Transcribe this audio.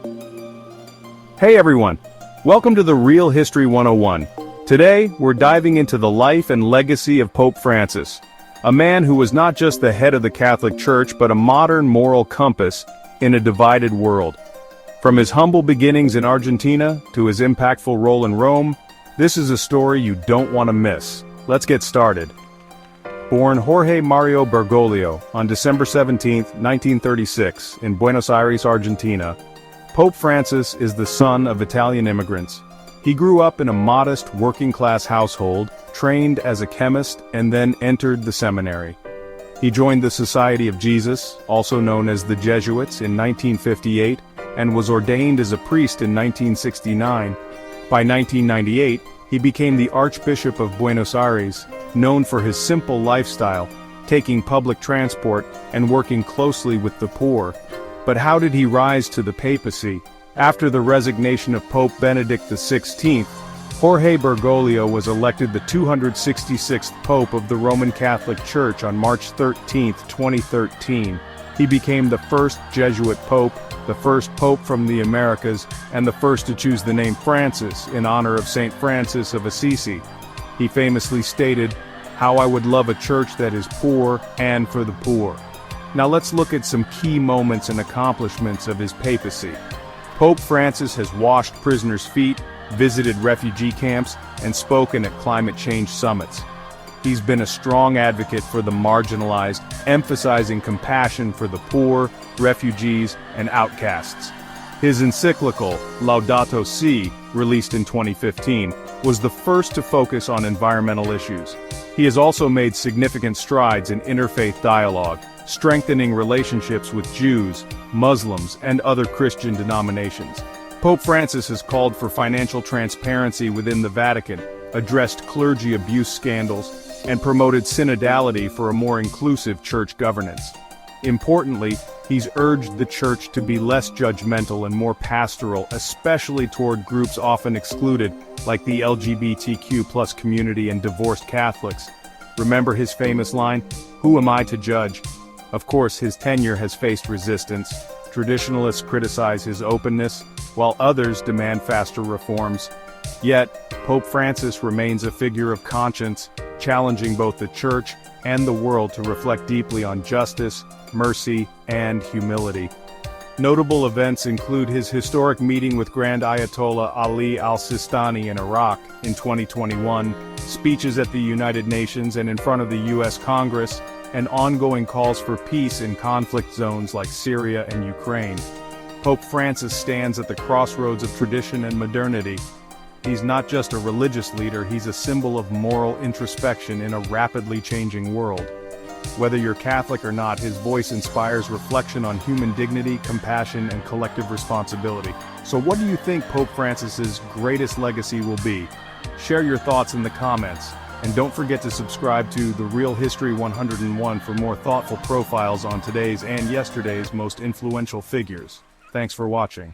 Hey everyone! Welcome to the Real History 101. Today, we're diving into the life and legacy of Pope Francis, a man who was not just the head of the Catholic Church but a modern moral compass in a divided world. From his humble beginnings in Argentina to his impactful role in Rome, this is a story you don't want to miss. Let's get started. Born Jorge Mario Bergoglio on December 17, 1936, in Buenos Aires, Argentina, Pope Francis is the son of Italian immigrants. He grew up in a modest working-class household, trained as a chemist, and then entered the seminary. He joined the Society of Jesus, also known as the Jesuits, in 1958, and was ordained as a priest in 1969. By 1998, he became the Archbishop of Buenos Aires, known for his simple lifestyle, taking public transport and working closely with the poor. But how did he rise to the papacy? After the resignation of Pope Benedict XVI, Jorge Bergoglio was elected the 266th Pope of the Roman Catholic Church on March 13, 2013. He became the first Jesuit Pope, the first Pope from the Americas, and the first to choose the name Francis in honor of Saint Francis of Assisi. He famously stated, "How I would love a church that is poor and for the poor." Now let's look at some key moments and accomplishments of his papacy. Pope Francis has washed prisoners' feet, visited refugee camps, and spoken at climate change summits. He's been a strong advocate for the marginalized, emphasizing compassion for the poor, refugees, and outcasts. His encyclical, Laudato Si', released in 2015, was the first to focus on environmental issues. He has also made significant strides in interfaith dialogue, strengthening relationships with Jews, Muslims, and other Christian denominations. Pope Francis has called for financial transparency within the Vatican, addressed clergy abuse scandals, and promoted synodality for a more inclusive church governance. Importantly, he's urged the church to be less judgmental and more pastoral, especially toward groups often excluded, like the LGBTQ+ community and divorced Catholics. Remember his famous line, "Who am I to judge?" Of course, his tenure has faced resistance. Traditionalists criticize his openness, while others demand faster reforms. Yet, Pope Francis remains a figure of conscience, challenging both the Church and the world to reflect deeply on justice, mercy, and humility. Notable events include his historic meeting with Grand Ayatollah Ali al-Sistani in Iraq in 2021, speeches at the United Nations and in front of the U.S. Congress, and ongoing calls for peace in conflict zones like Syria and Ukraine. Pope Francis stands at the crossroads of tradition and modernity. He's not just a religious leader, he's a symbol of moral introspection in a rapidly changing world. Whether you're Catholic or not, his voice inspires reflection on human dignity, compassion, and collective responsibility. So what do you think Pope Francis's greatest legacy will be? Share your thoughts in the comments. And don't forget to subscribe to The Real History 101 for more thoughtful profiles on today's and yesterday's most influential figures. Thanks for watching.